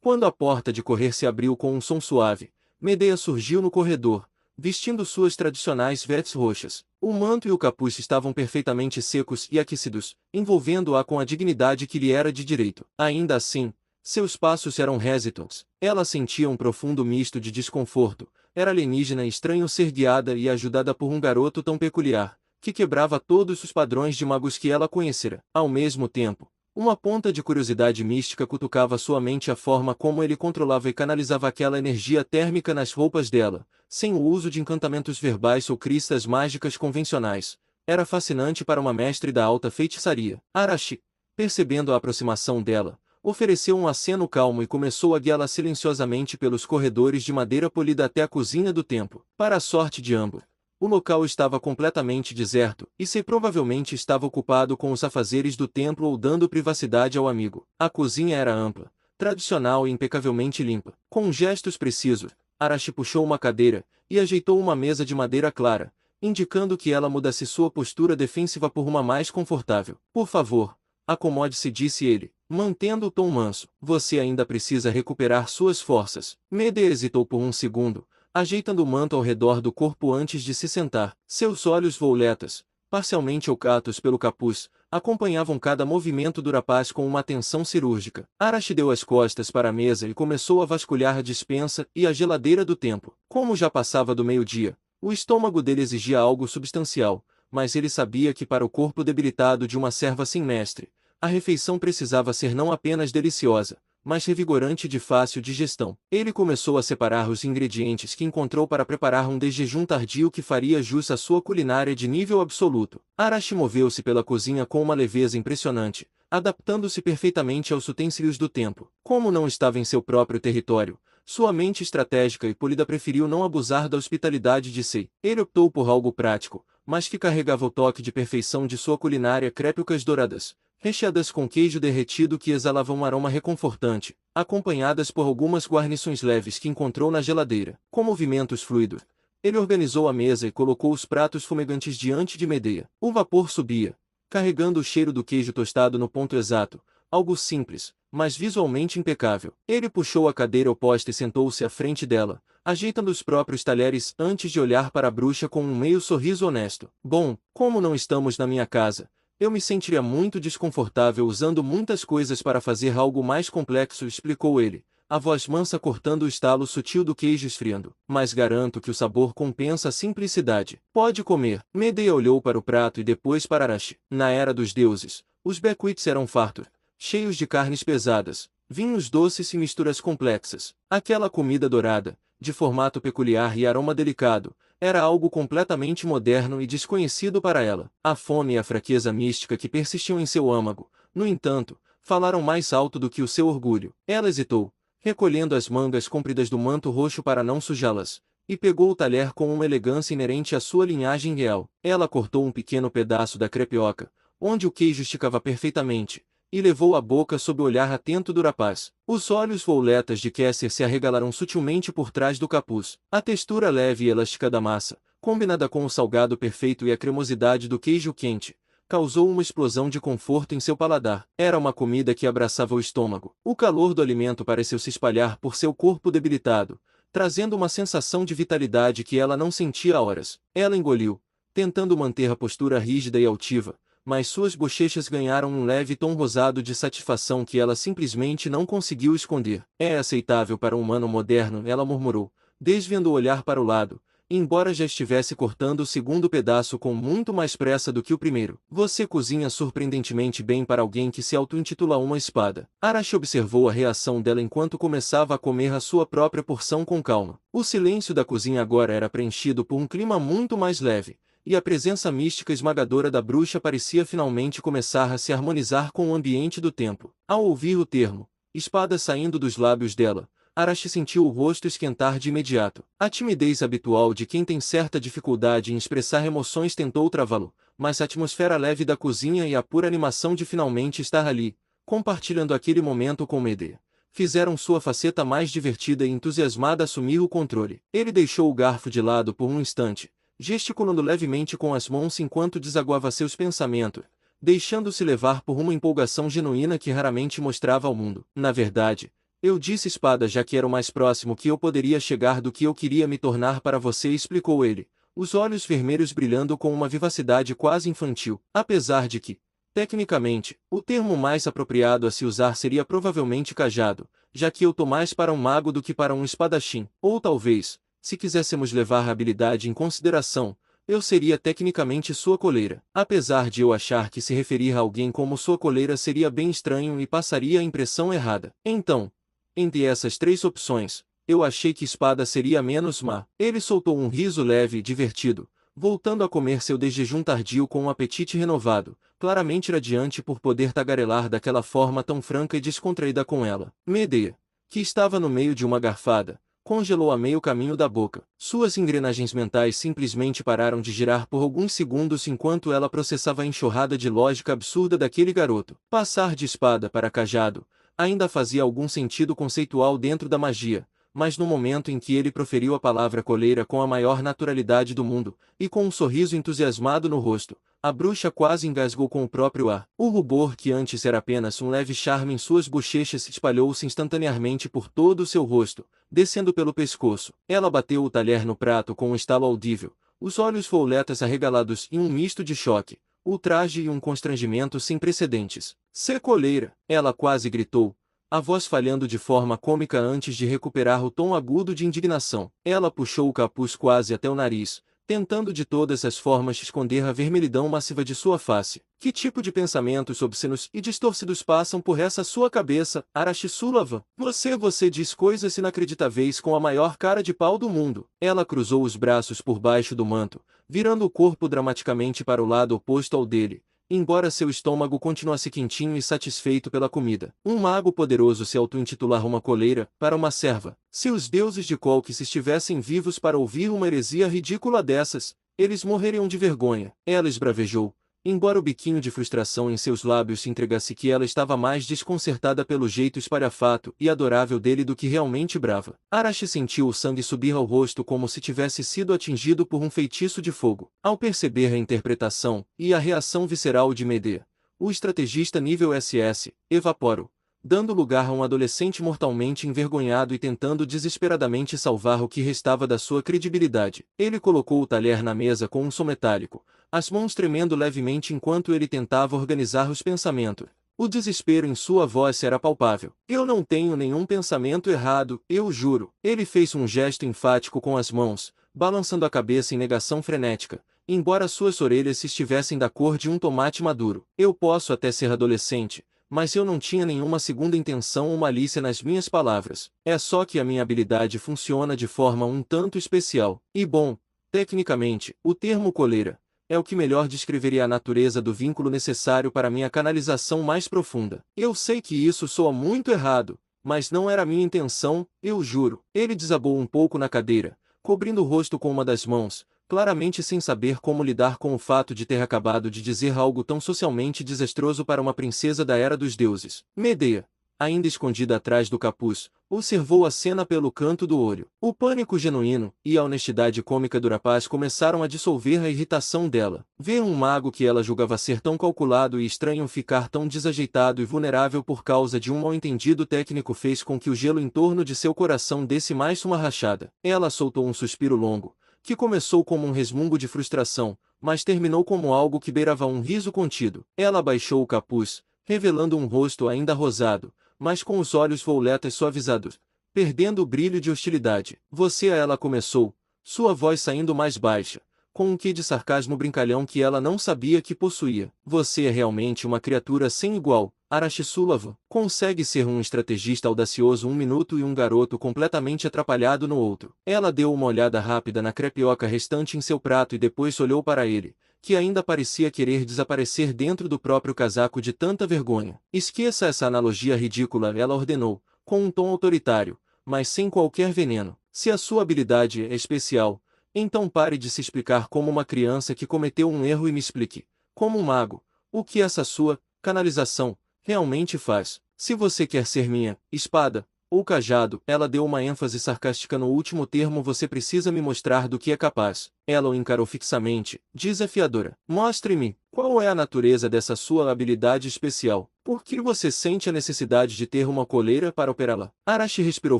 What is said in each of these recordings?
Quando a porta de correr se abriu com um som suave, Medea surgiu no corredor, vestindo suas tradicionais vestes roxas. O manto e o capuz estavam perfeitamente secos e aquecidos, envolvendo-a com a dignidade que lhe era de direito. Ainda assim, seus passos eram hesitantes. Ela sentia um profundo misto de desconforto. Era alienígena e estranho ser guiada e ajudada por um garoto tão peculiar, que quebrava todos os padrões de magos que ela conhecera. Ao mesmo tempo, uma ponta de curiosidade mística cutucava sua mente a forma como ele controlava e canalizava aquela energia térmica nas roupas dela, sem o uso de encantamentos verbais ou cristas mágicas convencionais. Era fascinante para uma mestre da alta feitiçaria. Arashi, percebendo a aproximação dela, ofereceu um aceno calmo e começou a guiá-la silenciosamente pelos corredores de madeira polida até a cozinha do templo. Para a sorte de ambos, o local estava completamente deserto, e se provavelmente estava ocupado com os afazeres do templo ou dando privacidade ao amigo. A cozinha era ampla, tradicional e impecavelmente limpa. Com gestos precisos, Arashi puxou uma cadeira e ajeitou uma mesa de madeira clara, indicando que ela mudasse sua postura defensiva por uma mais confortável. Por favor, acomode-se, disse ele, mantendo o tom manso. Você ainda precisa recuperar suas forças. Medea hesitou por um segundo, ajeitando o manto ao redor do corpo antes de se sentar. Seus olhos violetas, parcialmente ocatos pelo capuz, acompanhavam cada movimento do rapaz com uma atenção cirúrgica. Arashi deu as costas para a mesa e começou a vasculhar a despensa e a geladeira do templo. Como já passava do meio-dia, o estômago dele exigia algo substancial, mas ele sabia que para o corpo debilitado de uma serva sem mestre, a refeição precisava ser não apenas deliciosa, mas revigorante e de fácil digestão. Ele começou a separar os ingredientes que encontrou para preparar um desjejum tardio que faria jus à sua culinária de nível absoluto. Arashi moveu-se pela cozinha com uma leveza impressionante, adaptando-se perfeitamente aos utensílios do templo. Como não estava em seu próprio território, sua mente estratégica e polida preferiu não abusar da hospitalidade de Sei. Ele optou por algo prático, mas que carregava o toque de perfeição de sua culinária: crépicas douradas, recheadas com queijo derretido que exalavam um aroma reconfortante, acompanhadas por algumas guarnições leves que encontrou na geladeira. Com movimentos fluidos, ele organizou a mesa e colocou os pratos fumegantes diante de Medea. O vapor subia, carregando o cheiro do queijo tostado no ponto exato, algo simples, mas visualmente impecável. Ele puxou a cadeira oposta e sentou-se à frente dela, ajeitando os próprios talheres antes de olhar para a bruxa com um meio sorriso honesto. Bom, como não estamos na minha casa, eu me sentiria muito desconfortável usando muitas coisas para fazer algo mais complexo, explicou ele, a voz mansa cortando o estalo sutil do queijo esfriando. Mas garanto que o sabor compensa a simplicidade. Pode comer. Medea olhou para o prato e depois para Arashi. Na era dos deuses, os banquetes eram fartos, cheios de carnes pesadas, vinhos doces e misturas complexas. Aquela comida dourada, de formato peculiar e aroma delicado, era algo completamente moderno e desconhecido para ela. A fome e a fraqueza mística que persistiam em seu âmago, no entanto, falaram mais alto do que o seu orgulho. Ela hesitou, recolhendo as mangas compridas do manto roxo para não sujá-las, e pegou o talher com uma elegância inerente à sua linhagem real. Ela cortou um pequeno pedaço da crepioca, onde o queijo esticava perfeitamente, e levou à boca sob o olhar atento do rapaz. Os olhos violetas de Kesser se arregalaram sutilmente por trás do capuz. A textura leve e elástica da massa, combinada com o salgado perfeito e a cremosidade do queijo quente, causou uma explosão de conforto em seu paladar. Era uma comida que abraçava o estômago. O calor do alimento pareceu se espalhar por seu corpo debilitado, trazendo uma sensação de vitalidade que ela não sentia há horas. Ela engoliu, tentando manter a postura rígida e altiva, mas suas bochechas ganharam um leve tom rosado de satisfação que ela simplesmente não conseguiu esconder. É aceitável para um humano moderno, ela murmurou, desviando o olhar para o lado, embora já estivesse cortando o segundo pedaço com muito mais pressa do que o primeiro. Você cozinha surpreendentemente bem para alguém que se auto-intitula uma espada. Arashi observou a reação dela enquanto começava a comer a sua própria porção com calma. O silêncio da cozinha agora era preenchido por um clima muito mais leve, e a presença mística esmagadora da bruxa parecia finalmente começar a se harmonizar com o ambiente do templo. Ao ouvir o termo, espada saindo dos lábios dela, Arashi sentiu o rosto esquentar de imediato. A timidez habitual de quem tem certa dificuldade em expressar emoções tentou travá-lo, mas a atmosfera leve da cozinha e a pura animação de finalmente estar ali, compartilhando aquele momento com Medea, fizeram sua faceta mais divertida e entusiasmada assumir o controle. Ele deixou o garfo de lado por um instante, gesticulando levemente com as mãos enquanto desaguava seus pensamentos, deixando-se levar por uma empolgação genuína que raramente mostrava ao mundo. Na verdade, Eu disse espada já que era o mais próximo que eu poderia chegar do que eu queria me tornar para você, explicou ele, os olhos vermelhos brilhando com uma vivacidade quase infantil, apesar de que, tecnicamente, o termo mais apropriado a se usar seria provavelmente cajado, já que eu tô mais para um mago do que para um espadachim, ou talvez, se quiséssemos levar a habilidade em consideração, eu seria tecnicamente sua coleira. Apesar de eu achar que se referir a alguém como sua coleira seria bem estranho e passaria a impressão errada. Então, entre essas três opções, eu achei que espada seria menos má. Ele soltou um riso leve e divertido, voltando a comer seu desjejum tardio com um apetite renovado, claramente radiante por poder tagarelar daquela forma tão franca e descontraída com ela. Medea, que estava no meio de uma garfada, congelou a meio caminho da boca. Suas engrenagens mentais simplesmente pararam de girar por alguns segundos enquanto ela processava a enxurrada de lógica absurda daquele garoto. Passar de espada para cajado ainda fazia algum sentido conceitual dentro da magia, mas no momento em que ele proferiu a palavra coleira com a maior naturalidade do mundo, e com um sorriso entusiasmado no rosto, a bruxa quase engasgou com o próprio ar. O rubor que antes era apenas um leve charme em suas bochechas espalhou-se instantaneamente por todo o seu rosto, descendo pelo pescoço. Ela bateu o talher no prato com um estalo audível, os olhos violetas arregalados em um misto de choque, ultraje e um constrangimento sem precedentes. "Ser coleira!" ela quase gritou, a voz falhando de forma cômica antes de recuperar o tom agudo de indignação. Ela puxou o capuz quase até o nariz, tentando de todas as formas esconder a vermelhidão massiva de sua face. Que tipo de pensamentos obscenos e distorcidos passam por essa sua cabeça, Arashi-Sulava? Você diz coisas inacreditáveis com a maior cara de pau do mundo. Ela cruzou os braços por baixo do manto, virando o corpo dramaticamente para o lado oposto ao dele, embora seu estômago continuasse quentinho e satisfeito pela comida. Um mago poderoso se auto-intitular uma coleira, para uma serva. Se os deuses de Colchis estivessem vivos para ouvir uma heresia ridícula dessas, eles morreriam de vergonha. Ela esbravejou, embora o biquinho de frustração em seus lábios se entregasse que ela estava mais desconcertada pelo jeito espalhafato e adorável dele do que realmente brava. Arashi sentiu o sangue subir ao rosto como se tivesse sido atingido por um feitiço de fogo. Ao perceber a interpretação e a reação visceral de Medea, o estrategista nível SS, evaporou, dando lugar a um adolescente mortalmente envergonhado e tentando desesperadamente salvar o que restava da sua credibilidade. Ele colocou o talher na mesa com um som metálico, as mãos tremendo levemente enquanto ele tentava organizar os pensamentos. O desespero em sua voz era palpável. "Eu não tenho nenhum pensamento errado, eu juro." Ele fez um gesto enfático com as mãos, balançando a cabeça em negação frenética, embora suas orelhas estivessem da cor de um tomate maduro. "Eu posso até ser adolescente, mas eu não tinha nenhuma segunda intenção ou malícia nas minhas palavras. É só que a minha habilidade funciona de forma um tanto especial. E bom, tecnicamente, o termo coleira é o que melhor descreveria a natureza do vínculo necessário para minha canalização mais profunda. Eu sei que isso soa muito errado, mas não era minha intenção, eu juro." Ele desabou um pouco na cadeira, cobrindo o rosto com uma das mãos, claramente sem saber como lidar com o fato de ter acabado de dizer algo tão socialmente desastroso para uma princesa da Era dos Deuses. Medea, ainda escondida atrás do capuz, observou a cena pelo canto do olho. O pânico genuíno e a honestidade cômica do rapaz começaram a dissolver a irritação dela. Ver um mago que ela julgava ser tão calculado e estranho ficar tão desajeitado e vulnerável por causa de um mal-entendido técnico fez com que o gelo em torno de seu coração desse mais uma rachada. Ela soltou um suspiro longo, que começou como um resmungo de frustração, mas terminou como algo que beirava um riso contido. Ela abaixou o capuz, revelando um rosto ainda rosado, mas com os olhos violetas suavizados, perdendo o brilho de hostilidade. "Você", ela começou, sua voz saindo mais baixa, com um quê de sarcasmo brincalhão que ela não sabia que possuía. "Você é realmente uma criatura sem igual, Arashi-Sulava. Consegue ser um estrategista audacioso um minuto e um garoto completamente atrapalhado no outro." Ela deu uma olhada rápida na crepioca restante em seu prato e depois olhou para ele, que ainda parecia querer desaparecer dentro do próprio casaco de tanta vergonha. "Esqueça essa analogia ridícula", ela ordenou, com um tom autoritário, mas sem qualquer veneno. "Se a sua habilidade é especial, então pare de se explicar como uma criança que cometeu um erro e me explique, como um mago, o que essa sua canalização realmente faz. Se você quer ser minha espada ou cajado", ela deu uma ênfase sarcástica no último termo, "você precisa me mostrar do que é capaz." Ela o encarou fixamente, desafiadora. "Mostre-me, qual é a natureza dessa sua habilidade especial?" Por que você sente a necessidade de ter uma coleira para operá-la? Arashi respirou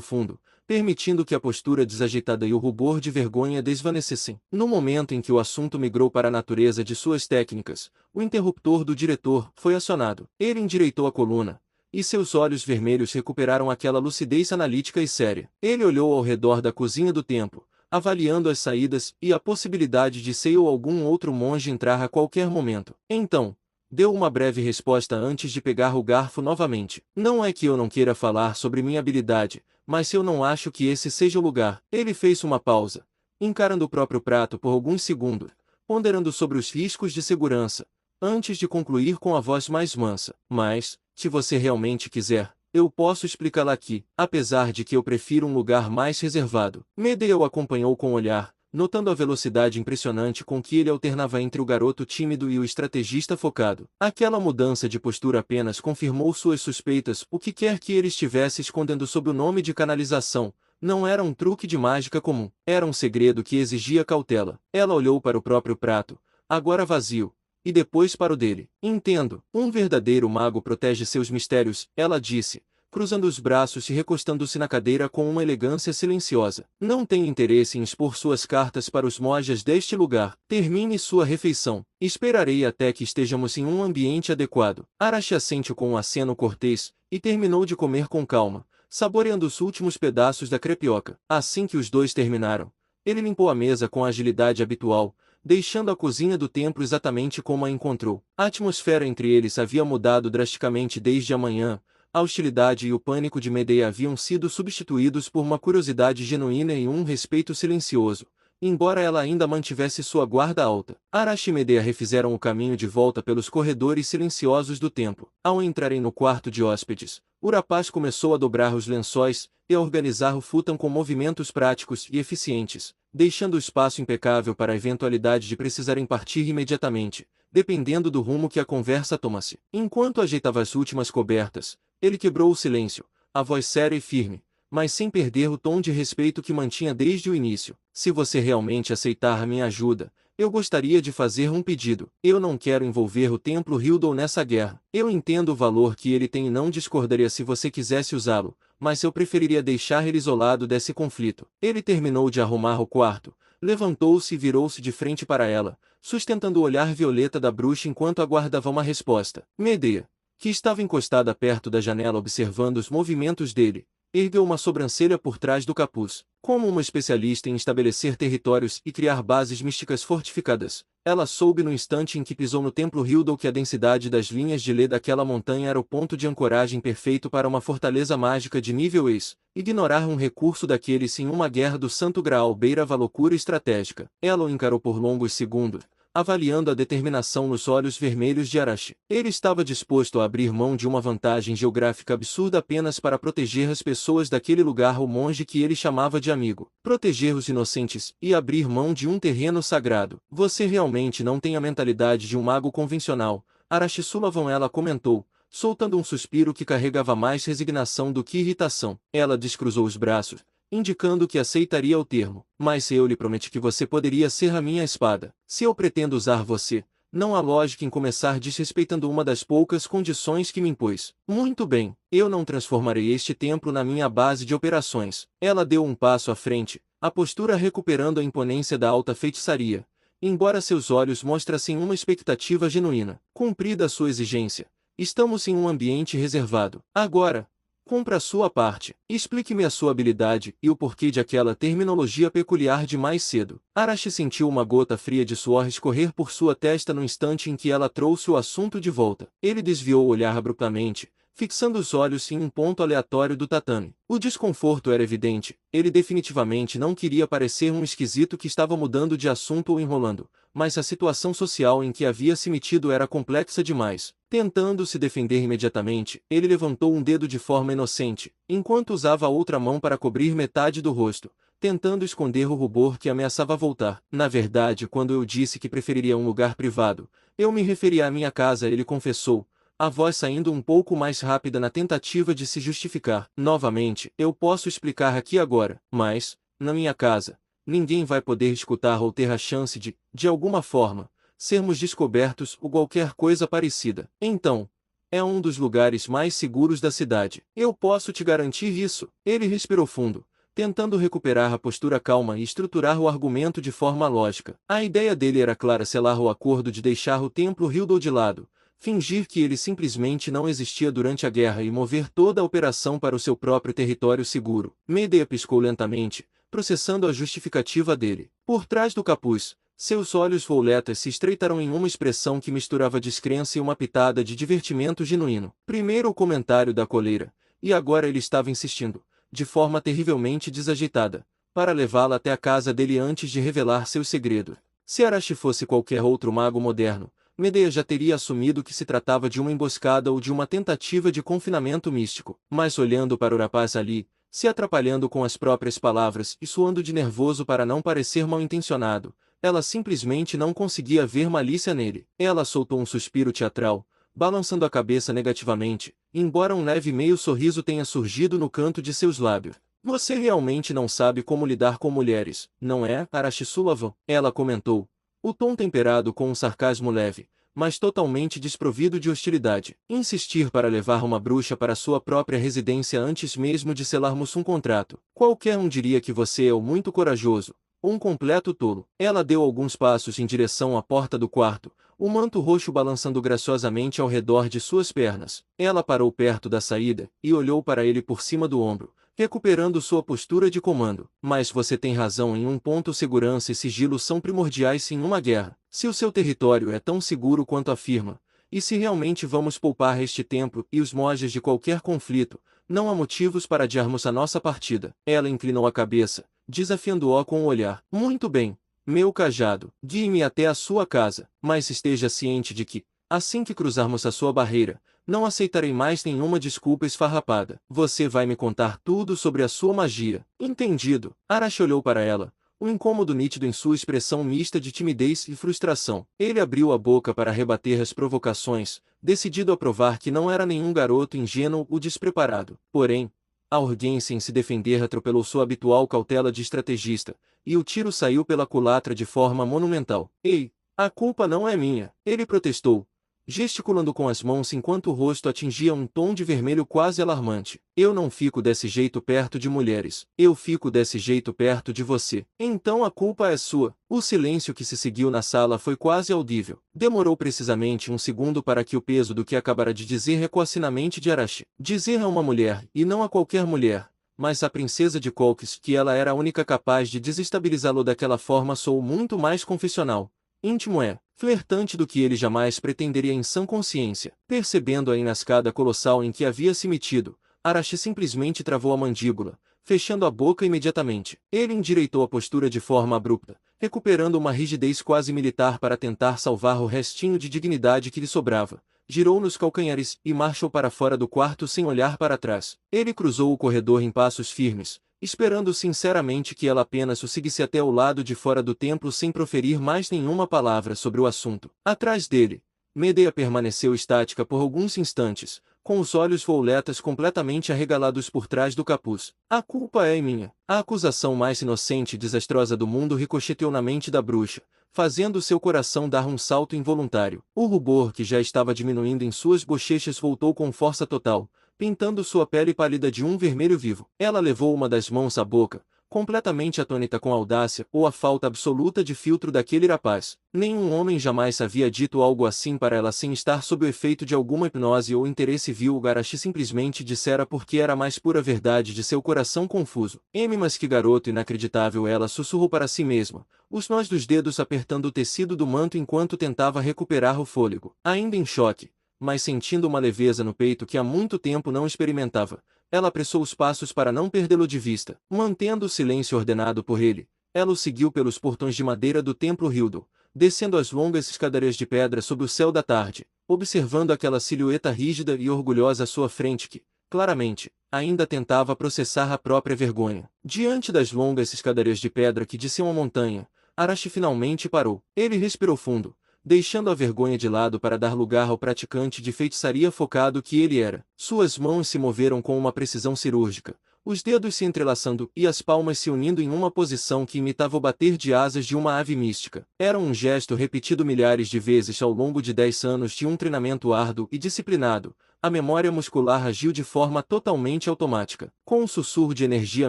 fundo, permitindo que a postura desajeitada e o rubor de vergonha desvanecessem. No momento em que o assunto migrou para a natureza de suas técnicas, o interruptor do diretor foi acionado. Ele endireitou a coluna, e seus olhos vermelhos recuperaram aquela lucidez analítica e séria. Ele olhou ao redor da cozinha do templo, avaliando as saídas e a possibilidade de Sei ou algum outro monge entrar a qualquer momento. Então, deu uma breve resposta antes de pegar o garfo novamente. Não é que eu não queira falar sobre minha habilidade, mas eu não acho que esse seja o lugar. Ele fez uma pausa, encarando o próprio prato por alguns segundos, ponderando sobre os riscos de segurança, antes de concluir com a voz mais mansa. Mas, se você realmente quiser, eu posso explicá-la aqui, apesar de que eu prefiro um lugar mais reservado. Medea o acompanhou com o olhar, notando a velocidade impressionante com que ele alternava entre o garoto tímido e o estrategista focado. Aquela mudança de postura apenas confirmou suas suspeitas. O que quer que ele estivesse escondendo sob o nome de canalização, não era um truque de mágica comum. Era um segredo que exigia cautela. Ela olhou para o próprio prato, agora vazio, e depois para o dele. Entendo, um verdadeiro mago protege seus mistérios, ela disse, cruzando os braços e recostando-se na cadeira com uma elegância silenciosa. Não tem interesse em expor suas cartas para os mojas deste lugar. Termine sua refeição. Esperarei até que estejamos em um ambiente adequado. Arashi assentiu com um aceno cortês, e terminou de comer com calma, saboreando os últimos pedaços da crepioca. Assim que os dois terminaram, ele limpou a mesa com a agilidade habitual, deixando a cozinha do templo exatamente como a encontrou. A atmosfera entre eles havia mudado drasticamente desde a manhã. A hostilidade e o pânico de Medea haviam sido substituídos por uma curiosidade genuína e um respeito silencioso, embora ela ainda mantivesse sua guarda alta. Arashi e Medea refizeram o caminho de volta pelos corredores silenciosos do templo. Ao entrarem no quarto de hóspedes, o rapaz começou a dobrar os lençóis e a organizar o futon com movimentos práticos e eficientes, deixando o espaço impecável para a eventualidade de precisarem partir imediatamente, dependendo do rumo que a conversa tomasse. Enquanto ajeitava as últimas cobertas, ele quebrou o silêncio, a voz séria e firme, mas sem perder o tom de respeito que mantinha desde o início. Se você realmente aceitar a minha ajuda, eu gostaria de fazer um pedido. Eu não quero envolver o Templo Hildon nessa guerra. Eu entendo o valor que ele tem e não discordaria se você quisesse usá-lo, mas eu preferiria deixar ele isolado desse conflito. Ele terminou de arrumar o quarto, levantou-se e virou-se de frente para ela, sustentando o olhar violeta da bruxa enquanto aguardava uma resposta. Medea, que estava encostada perto da janela observando os movimentos dele, ergueu uma sobrancelha por trás do capuz. Como uma especialista em estabelecer territórios e criar bases místicas fortificadas, ela soube no instante em que pisou no Templo Hildon que a densidade das linhas de lê daquela montanha era o ponto de ancoragem perfeito para uma fortaleza mágica de nível Ace. Ignorar um recurso daqueles em uma guerra do Santo Graal beirava a loucura estratégica. Ela o encarou por longos segundos, avaliando a determinação nos olhos vermelhos de Arashi. Ele estava disposto a abrir mão de uma vantagem geográfica absurda apenas para proteger as pessoas daquele lugar, o monge que ele chamava de amigo. Proteger os inocentes e abrir mão de um terreno sagrado. Você realmente não tem a mentalidade de um mago convencional, Arashi Sullivan, ela comentou, soltando um suspiro que carregava mais resignação do que irritação. Ela descruzou os braços, indicando que aceitaria o termo. Mas eu lhe prometi que você poderia ser a minha espada. Se eu pretendo usar você, não há lógica em começar desrespeitando uma das poucas condições que me impôs. Muito bem, eu não transformarei este templo na minha base de operações. Ela deu um passo à frente, a postura recuperando a imponência da alta feitiçaria, embora seus olhos mostrassem uma expectativa genuína. Cumprida a sua exigência, estamos em um ambiente reservado. Agora, cumpra a sua parte. Explique-me a sua habilidade e o porquê de aquela terminologia peculiar de mais cedo. Arashi sentiu uma gota fria de suor escorrer por sua testa no instante em que ela trouxe o assunto de volta. Ele desviou o olhar abruptamente, fixando os olhos em um ponto aleatório do tatame. O desconforto era evidente. Ele definitivamente não queria parecer um esquisito que estava mudando de assunto ou enrolando, mas a situação social em que havia se metido era complexa demais. Tentando se defender imediatamente, ele levantou um dedo de forma inocente, enquanto usava a outra mão para cobrir metade do rosto, tentando esconder o rubor que ameaçava voltar. Na verdade, quando eu disse que preferiria um lugar privado, eu me referia à minha casa, ele confessou, a voz saindo um pouco mais rápida na tentativa de se justificar. Novamente, eu posso explicar aqui agora, mas, na minha casa, ninguém vai poder escutar ou ter a chance de alguma forma, sermos descobertos ou qualquer coisa parecida. Então, É um dos lugares mais seguros da cidade. Eu posso te garantir isso. Ele respirou fundo, tentando recuperar a postura calma e estruturar o argumento de forma lógica. A ideia dele era clara: selar o acordo de deixar o Templo Hildol de lado, fingir que ele simplesmente não existia durante a guerra e mover toda a operação para o seu próprio território seguro. Medea piscou lentamente, processando a justificativa dele. Por trás do capuz, seus olhos violetas se estreitaram em uma expressão que misturava descrença e uma pitada de divertimento genuíno. Primeiro o comentário da coleira, e agora ele estava insistindo, de forma terrivelmente desajeitada, para levá-la até a casa dele antes de revelar seu segredo. Se Arashi fosse qualquer outro mago moderno, Medea já teria assumido que se tratava de uma emboscada ou de uma tentativa de confinamento místico. Mas olhando para o rapaz ali, se atrapalhando com as próprias palavras e suando de nervoso para não parecer mal-intencionado, ela simplesmente não conseguia ver malícia nele. Ela soltou um suspiro teatral, balançando a cabeça negativamente, embora um leve meio sorriso tenha surgido no canto de seus lábios. Você realmente não sabe como lidar com mulheres, não é, Arashi Sullivan? Ela comentou, o tom temperado com um sarcasmo leve, mas totalmente desprovido de hostilidade. Insistir para levar uma bruxa para sua própria residência antes mesmo de selarmos um contrato. Qualquer um diria que você é muito corajoso, um completo tolo. Ela deu alguns passos em direção à porta do quarto, o manto roxo balançando graciosamente ao redor de suas pernas. Ela parou perto da saída e olhou para ele por cima do ombro, recuperando sua postura de comando. Mas você tem razão em um ponto: segurança e sigilo são primordiais em uma guerra. Se o seu território é tão seguro quanto afirma, e se realmente vamos poupar este templo e os monges de qualquer conflito, não há motivos para adiarmos a nossa partida. Ela inclinou a cabeça, desafiando-o com o olhar. Muito bem, meu cajado, guie-me até a sua casa, mas esteja ciente de que, assim que cruzarmos a sua barreira, não aceitarei mais nenhuma desculpa esfarrapada. Você vai me contar tudo sobre a sua magia. Entendido. Arashi olhou para ela, um incômodo nítido em sua expressão mista de timidez e frustração. Ele abriu a boca para rebater as provocações, decidido a provar que não era nenhum garoto ingênuo ou despreparado. Porém, a urgência em se defender atropelou sua habitual cautela de estrategista, e o tiro saiu pela culatra de forma monumental. Ei, a culpa não é minha, ele protestou, gesticulando com as mãos enquanto o rosto atingia um tom de vermelho quase alarmante. Eu não fico desse jeito perto de mulheres. Eu fico desse jeito perto de você. Então a culpa é sua. O silêncio que se seguiu na sala foi quase audível. Demorou precisamente um segundo para que o peso do que acabara de dizer ecoasse na mente de Arashi. Dizer a uma mulher, e não a qualquer mulher, mas a princesa de Colchis, que ela era a única capaz de desestabilizá-lo daquela forma, soou muito mais confessional, íntimo flertante do que ele jamais pretenderia em sã consciência. Percebendo a enrascada colossal em que havia se metido, Arashi simplesmente travou a mandíbula, fechando a boca imediatamente. Ele endireitou a postura de forma abrupta, recuperando uma rigidez quase militar para tentar salvar o restinho de dignidade que lhe sobrava. Girou nos calcanhares e marchou para fora do quarto sem olhar para trás. Ele cruzou o corredor em passos firmes, esperando sinceramente que ela apenas o seguisse até o lado de fora do templo sem proferir mais nenhuma palavra sobre o assunto. Atrás dele, Medea permaneceu estática por alguns instantes, com os olhos violetas completamente arregalados por trás do capuz. A culpa é minha. A acusação mais inocente e desastrosa do mundo ricocheteou na mente da bruxa, fazendo seu coração dar um salto involuntário. O rubor que já estava diminuindo em suas bochechas voltou com força total, pintando sua pele pálida de um vermelho vivo. Ela levou uma das mãos à boca, completamente atônita com a audácia ou a falta absoluta de filtro daquele rapaz. Nenhum homem jamais havia dito algo assim para ela sem estar sob o efeito de alguma hipnose ou interesse vil. O Arashi simplesmente dissera porque era a mais pura verdade de seu coração confuso. Mas que garoto inacreditável! Ela sussurrou para si mesma, os nós dos dedos apertando o tecido do manto enquanto tentava recuperar o fôlego. Ainda em choque, mas sentindo uma leveza no peito que há muito tempo não experimentava, ela apressou os passos para não perdê-lo de vista. Mantendo o silêncio ordenado por ele, ela o seguiu pelos portões de madeira do templo Hildol, descendo as longas escadarias de pedra sob o céu da tarde, observando aquela silhueta rígida e orgulhosa à sua frente que, claramente, ainda tentava processar a própria vergonha. Diante das longas escadarias de pedra que desciam a montanha, Arashi finalmente parou. Ele respirou fundo, deixando a vergonha de lado para dar lugar ao praticante de feitiçaria focado que ele era. Suas mãos se moveram com uma precisão cirúrgica, os dedos se entrelaçando e as palmas se unindo em uma posição que imitava o bater de asas de uma ave mística. Era um gesto repetido milhares de vezes ao longo de 10 anos de um treinamento árduo e disciplinado. A memória muscular agiu de forma totalmente automática. Com um sussurro de energia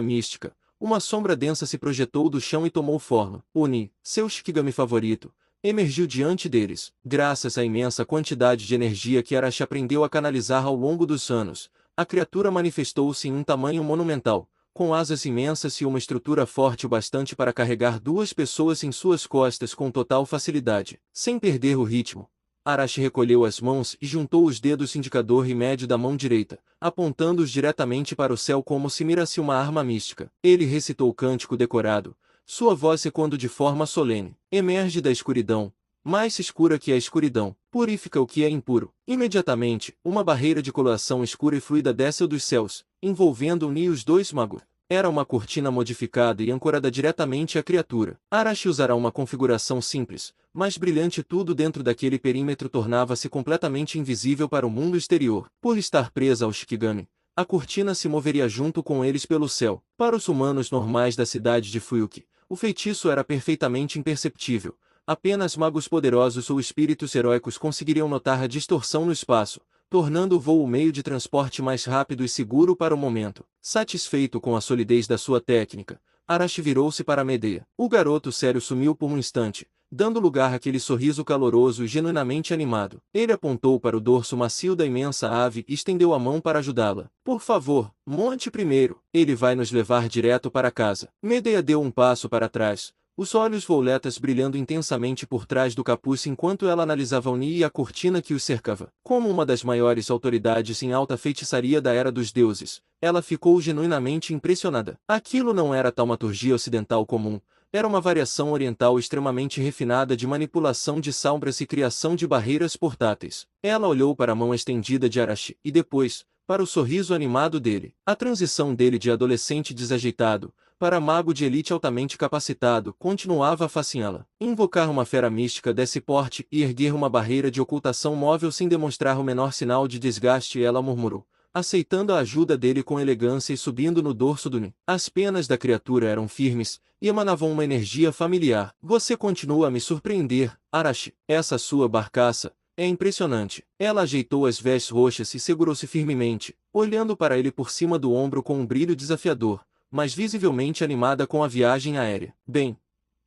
mística, uma sombra densa se projetou do chão e tomou forma. Oni, seu Shikigami favorito, emergiu diante deles. Graças à imensa quantidade de energia que Arashi aprendeu a canalizar ao longo dos anos, a criatura manifestou-se em um tamanho monumental, com asas imensas e uma estrutura forte o bastante para carregar 2 pessoas em suas costas com total facilidade. Sem perder o ritmo, Arashi recolheu as mãos e juntou os dedos indicador e médio da mão direita, apontando-os diretamente para o céu como se mirasse uma arma mística. Ele recitou o cântico decorado, sua voz ecoando de forma solene. Emerge da escuridão, mais escura que a escuridão, purifica o que é impuro. Imediatamente, uma barreira de coloração escura e fluida desceu dos céus, envolvendo Oni e os 2 magos. Era uma cortina modificada e ancorada diretamente à criatura. Arashi usará uma configuração simples, mas brilhante. Tudo dentro daquele perímetro tornava-se completamente invisível para o mundo exterior. Por estar presa ao Shikigami, a cortina se moveria junto com eles pelo céu. Para os humanos normais da cidade de Fuyuki, o feitiço era perfeitamente imperceptível. Apenas magos poderosos ou espíritos heróicos conseguiriam notar a distorção no espaço, tornando o voo o meio de transporte mais rápido e seguro para o momento. Satisfeito com a solidez da sua técnica, Arashi virou-se para Medea. O garoto sério sumiu por um instante, dando lugar àquele sorriso caloroso e genuinamente animado. Ele apontou para o dorso macio da imensa ave e estendeu a mão para ajudá-la. Por favor, monte primeiro. Ele vai nos levar direto para casa. Medea deu um passo para trás, os olhos violetas brilhando intensamente por trás do capuz enquanto ela analisava Oni e a cortina que os cercava. Como uma das maiores autoridades em alta feitiçaria da Era dos Deuses, ela ficou genuinamente impressionada. Aquilo não era taumaturgia ocidental comum, era uma variação oriental extremamente refinada de manipulação de sombras e criação de barreiras portáteis. Ela olhou para a mão estendida de Arashi e depois, para o sorriso animado dele. A transição dele de adolescente desajeitado para mago de elite altamente capacitado continuava a fasciná-la. Invocar uma fera mística desse porte e erguer uma barreira de ocultação móvel sem demonstrar o menor sinal de desgaste, ela murmurou, aceitando a ajuda dele com elegância e subindo no dorso do Ni. As penas da criatura eram firmes e emanavam uma energia familiar. Você continua a me surpreender, Arashi. Essa sua barcaça é impressionante. Ela ajeitou as vestes roxas e segurou-se firmemente, olhando para ele por cima do ombro com um brilho desafiador, mas visivelmente animada com a viagem aérea. Bem,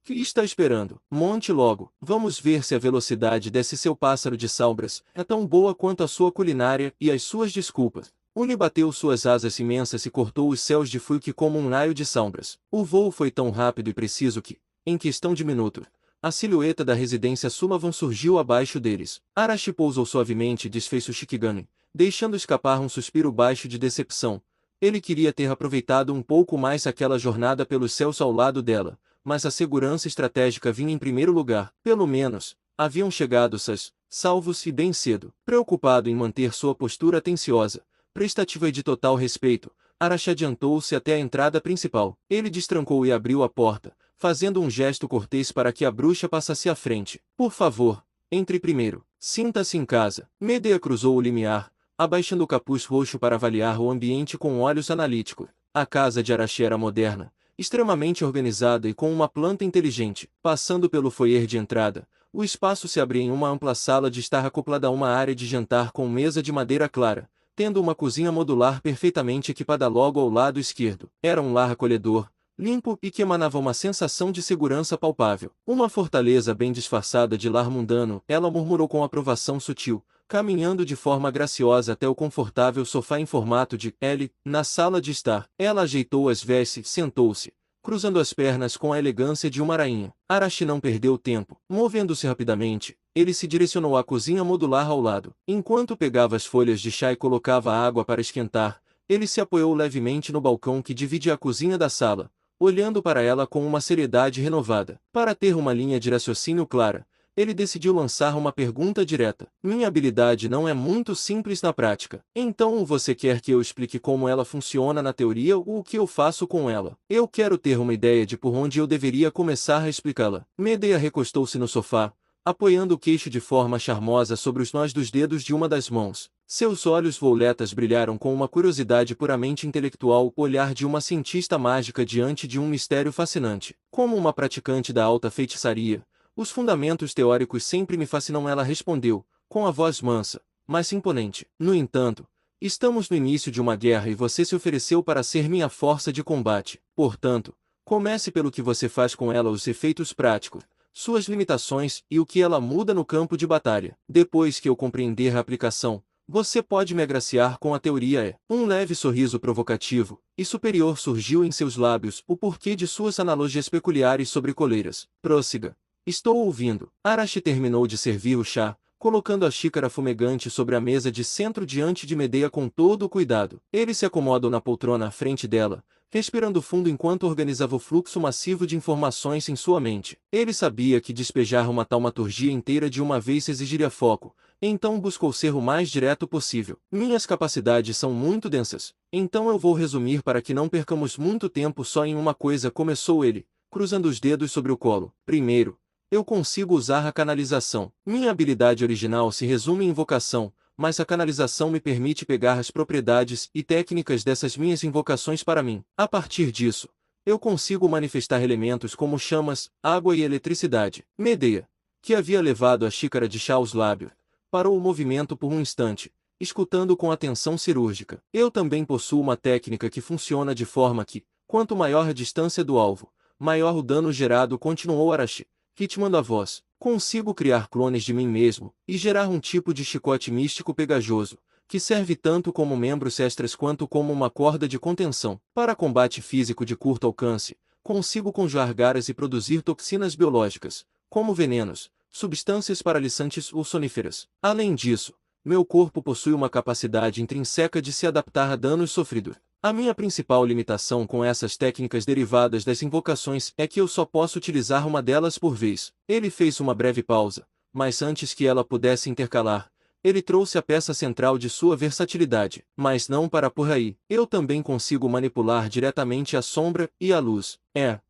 que está esperando? Monte logo. Vamos ver se a velocidade desse seu pássaro de sombras é tão boa quanto a sua culinária e as suas desculpas. Uni bateu suas asas imensas e cortou os céus de Fuyuki como um raio de sombras. O voo foi tão rápido e preciso que, em questão de minutos, a silhueta da residência Sullivan surgiu abaixo deles. Arashi pousou suavemente e desfez o Shikigami, deixando escapar um suspiro baixo de decepção. Ele queria ter aproveitado um pouco mais aquela jornada pelos céus ao lado dela, mas a segurança estratégica vinha em primeiro lugar. Pelo menos, haviam chegado salvos e bem cedo. Preocupado em manter sua postura atenciosa, prestativa e de total respeito, Arashi adiantou-se até a entrada principal. Ele destrancou e abriu a porta, fazendo um gesto cortês para que a bruxa passasse à frente. Por favor, entre primeiro. Sinta-se em casa. Medea cruzou o limiar, abaixando o capuz roxo para avaliar o ambiente com olhos analíticos. A casa de Arashi era moderna, extremamente organizada e com uma planta inteligente. Passando pelo foyer de entrada, o espaço se abria em uma ampla sala de estar acoplada a uma área de jantar com mesa de madeira clara, tendo uma cozinha modular perfeitamente equipada logo ao lado esquerdo. Era um lar acolhedor, limpo e que emanava uma sensação de segurança palpável. Uma fortaleza bem disfarçada de lar mundano, ela murmurou com aprovação sutil, caminhando de forma graciosa até o confortável sofá em formato de L, na sala de estar. Ela ajeitou as vestes e sentou-se, cruzando as pernas com a elegância de uma rainha. Arashi não perdeu tempo. Movendo-se rapidamente, ele se direcionou à cozinha modular ao lado. Enquanto pegava as folhas de chá e colocava a água para esquentar, ele se apoiou levemente no balcão que divide a cozinha da sala, olhando para ela com uma seriedade renovada. Para ter uma linha de raciocínio clara, ele decidiu lançar uma pergunta direta. Minha habilidade não é muito simples na prática. Então você quer que eu explique como ela funciona na teoria ou o que eu faço com ela? Eu quero ter uma ideia de por onde eu deveria começar a explicá-la. Medea recostou-se no sofá, apoiando o queixo de forma charmosa sobre os nós dos dedos de uma das mãos. Seus olhos violetas brilharam com uma curiosidade puramente intelectual, o olhar de uma cientista mágica diante de um mistério fascinante. Como uma praticante da alta feitiçaria, os fundamentos teóricos sempre me fascinam, ela respondeu, com a voz mansa, mas imponente. No entanto, estamos no início de uma guerra e você se ofereceu para ser minha força de combate. Portanto, comece pelo que você faz com ela, os efeitos práticos, suas limitações e o que ela muda no campo de batalha. Depois que eu compreender a aplicação, você pode me agraciar com a teoria. Um leve sorriso provocativo e superior surgiu em seus lábios, o porquê de suas analogias peculiares sobre coleiras. Prossiga. Estou ouvindo. Arashi terminou de servir o chá, colocando a xícara fumegante sobre a mesa de centro diante de Medea com todo o cuidado. Ele se acomodou na poltrona à frente dela, respirando fundo enquanto organizava o fluxo massivo de informações em sua mente. Ele sabia que despejar uma taumaturgia inteira de uma vez exigiria foco, então buscou ser o mais direto possível. Minhas capacidades são muito densas, então eu vou resumir para que não percamos muito tempo só em uma coisa, começou ele, cruzando os dedos sobre o colo. Primeiro, eu consigo usar a canalização. Minha habilidade original se resume em invocação, mas a canalização me permite pegar as propriedades e técnicas dessas minhas invocações para mim. A partir disso, eu consigo manifestar elementos como chamas, água e eletricidade. Medea, que havia levado a xícara de chá aos lábios, parou o movimento por um instante, escutando com atenção cirúrgica. Eu também possuo uma técnica que funciona de forma que, quanto maior a distância do alvo, maior o dano gerado, continuou Arashi, ritmando a voz. Consigo criar clones de mim mesmo, e gerar um tipo de chicote místico pegajoso, que serve tanto como membros extras quanto como uma corda de contenção. Para combate físico de curto alcance, consigo conjurar garas e produzir toxinas biológicas, como venenos, substâncias paralisantes ou soníferas. Além disso, meu corpo possui uma capacidade intrínseca de se adaptar a danos sofridos. A minha principal limitação com essas técnicas derivadas das invocações é que eu só posso utilizar uma delas por vez. Ele fez uma breve pausa, mas antes que ela pudesse intercalar, ele trouxe a peça central de sua versatilidade. Mas não para por aí. Eu também consigo manipular diretamente a sombra e a luz.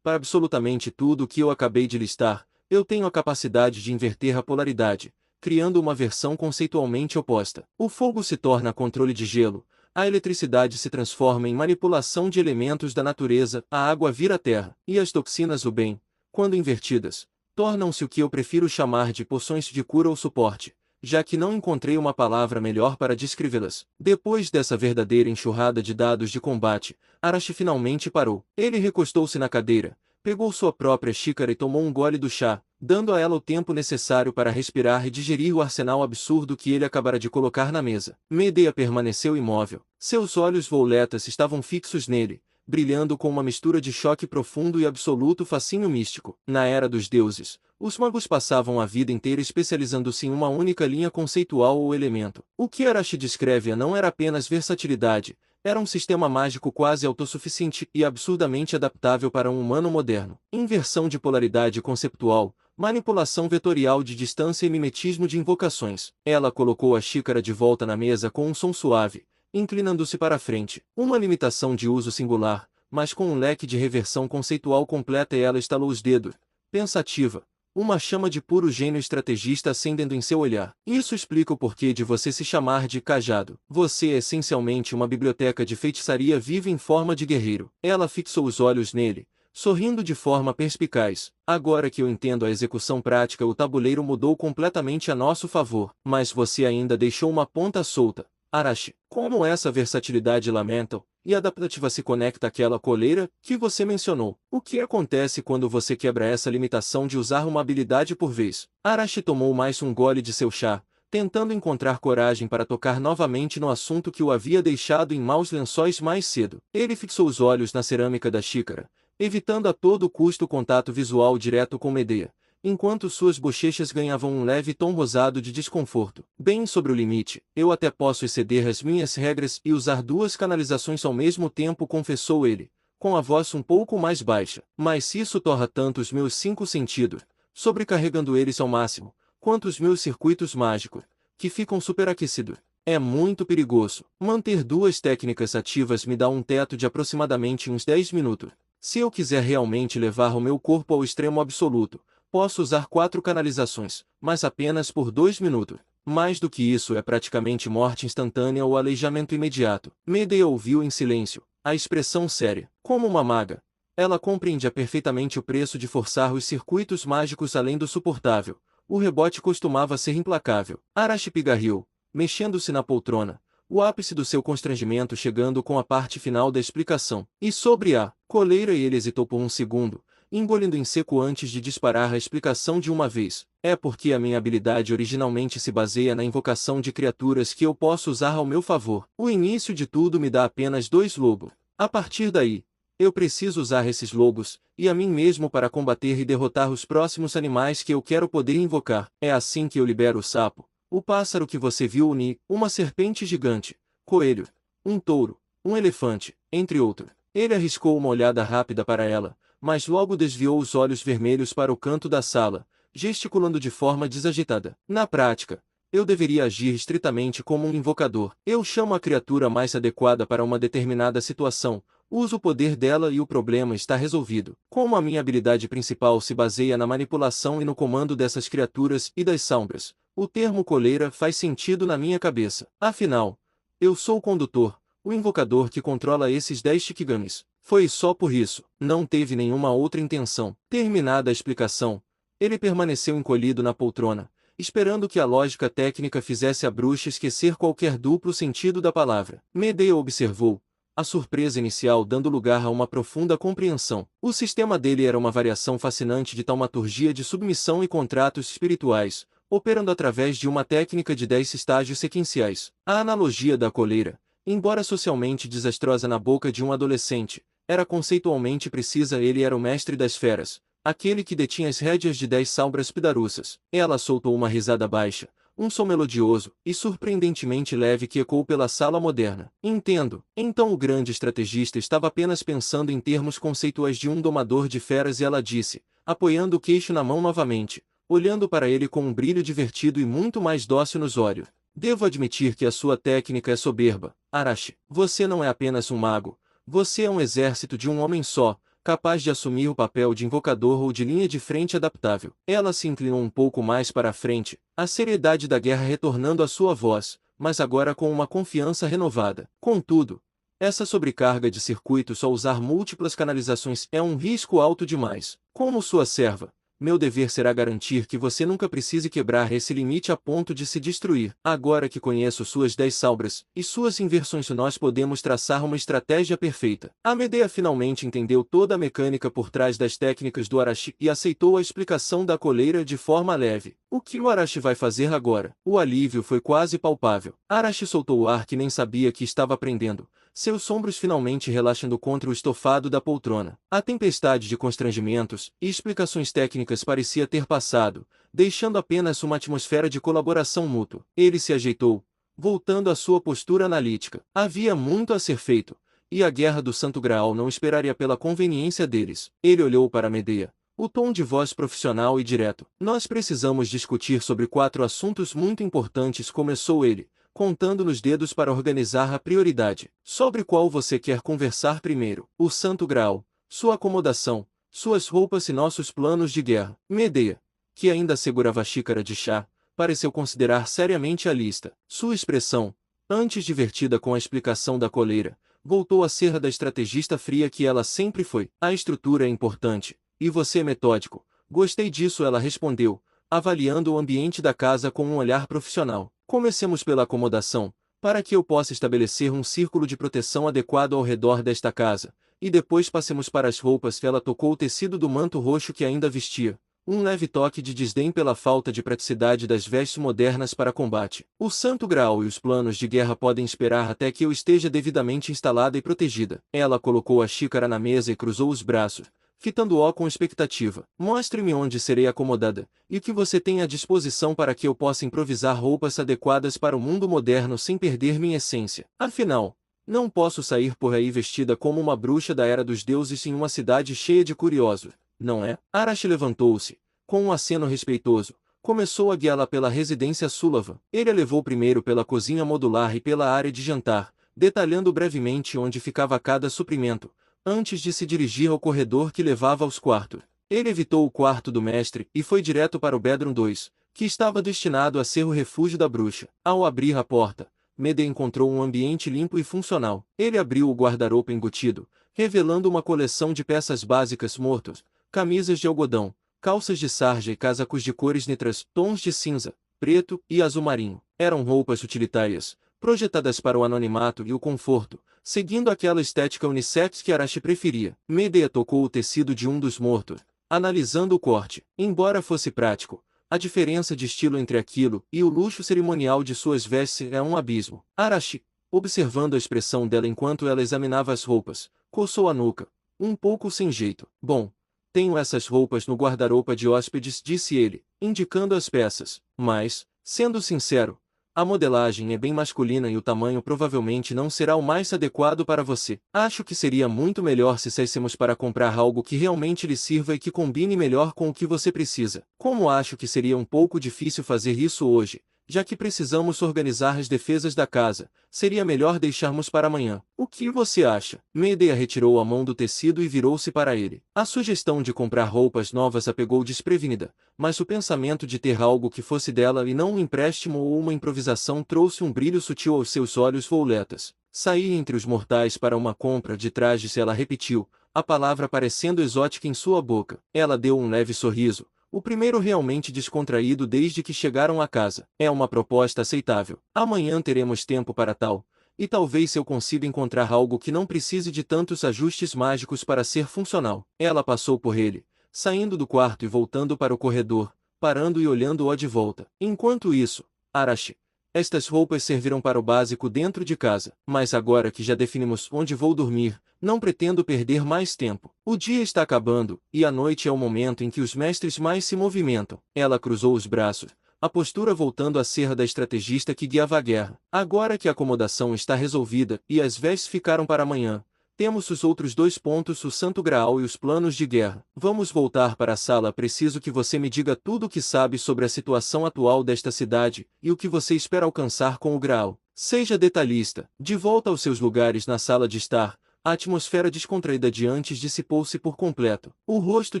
Para absolutamente tudo o que eu acabei de listar, eu tenho a capacidade de inverter a polaridade, criando uma versão conceitualmente oposta. O fogo se torna controle de gelo, a eletricidade se transforma em manipulação de elementos da natureza, a água vira terra, e as toxinas o bem, quando invertidas, tornam-se o que eu prefiro chamar de poções de cura ou suporte, já que não encontrei uma palavra melhor para descrevê-las. Depois dessa verdadeira enxurrada de dados de combate, Arashi finalmente parou. Ele recostou-se na cadeira, pegou sua própria xícara e tomou um gole do chá, dando a ela o tempo necessário para respirar e digerir o arsenal absurdo que ele acabara de colocar na mesa. Medea permaneceu imóvel. Seus olhos violetas estavam fixos nele, brilhando com uma mistura de choque profundo e absoluto fascínio místico. Na Era dos Deuses, os magos passavam a vida inteira especializando-se em uma única linha conceitual ou elemento. O que Arashi descreve não era apenas versatilidade, era um sistema mágico quase autossuficiente e absurdamente adaptável para um humano moderno. Inversão de polaridade conceptual, manipulação vetorial de distância e mimetismo de invocações. Ela colocou a xícara de volta na mesa com um som suave, inclinando-se para a frente. Uma limitação de uso singular, mas com um leque de reversão conceitual completa, e ela estalou os dedos, pensativa. Uma chama de puro gênio estrategista acendendo em seu olhar. Isso explica o porquê de você se chamar de Cajado. Você é essencialmente uma biblioteca de feitiçaria viva em forma de guerreiro. Ela fixou os olhos nele, sorrindo de forma perspicaz. Agora que eu entendo a execução prática, o tabuleiro mudou completamente a nosso favor. Mas você ainda deixou uma ponta solta, Arashi. Como essa versatilidade Elemental e adaptativa se conecta àquela coleira que você mencionou? O que acontece quando você quebra essa limitação de usar uma habilidade por vez? Arashi tomou mais um gole de seu chá, tentando encontrar coragem para tocar novamente no assunto que o havia deixado em maus lençóis mais cedo. Ele fixou os olhos na cerâmica da xícara, evitando a todo custo o contato visual direto com Medea, enquanto suas bochechas ganhavam um leve tom rosado de desconforto. Bem sobre o limite, eu até posso exceder as minhas regras e usar duas canalizações ao mesmo tempo, confessou ele, com a voz um pouco mais baixa. Mas se isso torra tanto os meus 5 sentidos, sobrecarregando eles ao máximo, quanto os meus circuitos mágicos, que ficam superaquecidos. É muito perigoso. Manter duas técnicas ativas me dá um teto de aproximadamente uns 10 minutos. Se eu quiser realmente levar o meu corpo ao extremo absoluto, Posso usar 4 canalizações, mas apenas por 2 minutos. Mais do que isso é praticamente morte instantânea ou aleijamento imediato. Medea ouviu em silêncio, a expressão séria. Como uma maga, ela compreendia perfeitamente o preço de forçar os circuitos mágicos além do suportável. O rebote costumava ser implacável. Arashi pigarriou, mexendo-se na poltrona, o ápice do seu constrangimento chegando com a parte final da explicação. E sobre a coleira, ele hesitou por um segundo, engolindo em seco antes de disparar a explicação de uma vez. É porque a minha habilidade originalmente se baseia na invocação de criaturas que eu posso usar ao meu favor. O início de tudo me dá apenas 2 lobos. A partir daí, eu preciso usar esses lobos, e a mim mesmo para combater e derrotar os próximos animais que eu quero poder invocar. É assim que eu libero o sapo, o pássaro que você viu unir, uma serpente gigante, coelho, um touro, um elefante, entre outros. Ele arriscou uma olhada rápida para ela, mas logo desviou os olhos vermelhos para o canto da sala, gesticulando de forma desagitada. Na prática, eu deveria agir estritamente como um invocador. Eu chamo a criatura mais adequada para uma determinada situação, uso o poder dela e o problema está resolvido. Como a minha habilidade principal se baseia na manipulação e no comando dessas criaturas e das sombras, o termo coleira faz sentido na minha cabeça. Afinal, eu sou o condutor, o invocador que controla esses 10 Shikigamis. Foi só por isso, não teve nenhuma outra intenção. Terminada a explicação, ele permaneceu encolhido na poltrona, esperando que a lógica técnica fizesse a bruxa esquecer qualquer duplo sentido da palavra. Medea observou, a surpresa inicial dando lugar a uma profunda compreensão. O sistema dele era uma variação fascinante de taumaturgia de submissão e contratos espirituais, operando através de uma técnica de 10 estágios sequenciais. A analogia da coleira, embora socialmente desastrosa na boca de um adolescente, era conceitualmente precisa. Ele era o mestre das feras, aquele que detinha as rédeas de 10 sombras pidaruças. Ela soltou uma risada baixa, um som melodioso e surpreendentemente leve que ecoou pela sala moderna. Entendo. Então o grande estrategista estava apenas pensando em termos conceituais de um domador de feras e ela disse, apoiando o queixo na mão novamente, olhando para ele com um brilho divertido e muito mais dócil nos olhos. Devo admitir que a sua técnica é soberba, Arashi. Você não é apenas um mago, você é um exército de um homem só, capaz de assumir o papel de invocador ou de linha de frente adaptável. Ela se inclinou um pouco mais para a frente, a seriedade da guerra retornando à sua voz, mas agora com uma confiança renovada. Contudo, essa sobrecarga de circuitos ao usar múltiplas canalizações é um risco alto demais. Como sua serva, meu dever será garantir que você nunca precise quebrar esse limite a ponto de se destruir. Agora que conheço suas 10 salbras e suas inversões, nós podemos traçar uma estratégia perfeita. A Medea finalmente entendeu toda a mecânica por trás das técnicas do Arashi e aceitou a explicação da coleira de forma leve. O que o Arashi vai fazer agora? O alívio foi quase palpável. Arashi soltou o ar que nem sabia que estava prendendo, seus ombros finalmente relaxando contra o estofado da poltrona. A tempestade de constrangimentos e explicações técnicas parecia ter passado, deixando apenas uma atmosfera de colaboração mútua. Ele se ajeitou, voltando à sua postura analítica. Havia muito a ser feito, e a guerra do Santo Graal não esperaria pela conveniência deles. Ele olhou para Medea, o tom de voz profissional e direto. Nós precisamos discutir sobre 4 assuntos muito importantes, começou ele, contando nos dedos para organizar a prioridade. Sobre qual você quer conversar primeiro? O Santo Graal, sua acomodação, suas roupas e nossos planos de guerra. Medea, que ainda segurava a xícara de chá, pareceu considerar seriamente a lista. Sua expressão, antes divertida com a explicação da coleira, voltou a ser a da estrategista fria que ela sempre foi. A estrutura é importante, e você é metódico. Gostei disso, ela respondeu, avaliando o ambiente da casa com um olhar profissional. Comecemos pela acomodação, para que eu possa estabelecer um círculo de proteção adequado ao redor desta casa, e depois passemos para as roupas. Ela tocou o tecido do manto roxo que ainda vestia, um leve toque de desdém pela falta de praticidade das vestes modernas para combate. O Santo Graal e os planos de guerra podem esperar até que eu esteja devidamente instalada e protegida. Ela colocou a xícara na mesa e cruzou os braços, fitando-o com expectativa. Mostre-me onde serei acomodada, e o que você tem à disposição para que eu possa improvisar roupas adequadas para o mundo moderno sem perder minha essência. Afinal, não posso sair por aí vestida como uma bruxa da Era dos Deuses em uma cidade cheia de curiosos, não é? Arashi levantou-se, com um aceno respeitoso, começou a guiá-la pela residência Sullivan. Ele a levou primeiro pela cozinha modular e pela área de jantar, detalhando brevemente onde ficava cada suprimento, antes de se dirigir ao corredor que levava aos quartos. Ele evitou o quarto do mestre e foi direto para o Bedroom 2, que estava destinado a ser o refúgio da bruxa. Ao abrir a porta, Medea encontrou um ambiente limpo e funcional. Ele abriu o guarda-roupa embutido, revelando uma coleção de peças básicas mortos, camisas de algodão, calças de sarja e casacos de cores nitras, tons de cinza, preto e azul marinho. Eram roupas utilitárias, projetadas para o anonimato e o conforto, seguindo aquela estética unissex que Arashi preferia. Medea tocou o tecido de um dos mortos, analisando o corte. Embora fosse prático, a diferença de estilo entre aquilo e o luxo cerimonial de suas vestes é um abismo. Arashi, observando a expressão dela enquanto ela examinava as roupas, coçou a nuca, um pouco sem jeito. Bom, tenho essas roupas no guarda-roupa de hóspedes, disse ele, indicando as peças. Mas, sendo sincero, a modelagem é bem masculina e o tamanho provavelmente não será o mais adequado para você. Acho que seria muito melhor se saíssemos para comprar algo que realmente lhe sirva e que combine melhor com o que você precisa. Como acho que seria um pouco difícil fazer isso hoje, já que precisamos organizar as defesas da casa, seria melhor deixarmos para amanhã. O que você acha? Medea retirou a mão do tecido e virou-se para ele. A sugestão de comprar roupas novas a pegou desprevenida, mas o pensamento de ter algo que fosse dela e não um empréstimo ou uma improvisação trouxe um brilho sutil aos seus olhos violetas. Sair entre os mortais para uma compra de trajes, ela repetiu, a palavra parecendo exótica em sua boca. Ela deu um leve sorriso. O primeiro realmente descontraído desde que chegaram à casa. É uma proposta aceitável. Amanhã teremos tempo para tal, e talvez eu consiga encontrar algo que não precise de tantos ajustes mágicos para ser funcional. Ela passou por ele, saindo do quarto e voltando para o corredor, parando e olhando-o de volta. Enquanto isso, Arashi, estas roupas servirão para o básico dentro de casa. Mas agora que já definimos onde vou dormir, não pretendo perder mais tempo. O dia está acabando, e a noite é o momento em que os mestres mais se movimentam. Ela cruzou os braços, a postura voltando a ser a da estrategista que guiava a guerra. Agora que a acomodação está resolvida e as vestes ficaram para amanhã, temos os outros 2 pontos, o Santo Graal e os planos de guerra. Vamos voltar para a sala. Preciso que você me diga tudo o que sabe sobre a situação atual desta cidade e o que você espera alcançar com o Graal. Seja detalhista. De volta aos seus lugares na sala de estar, a atmosfera descontraída de antes dissipou-se por completo. O rosto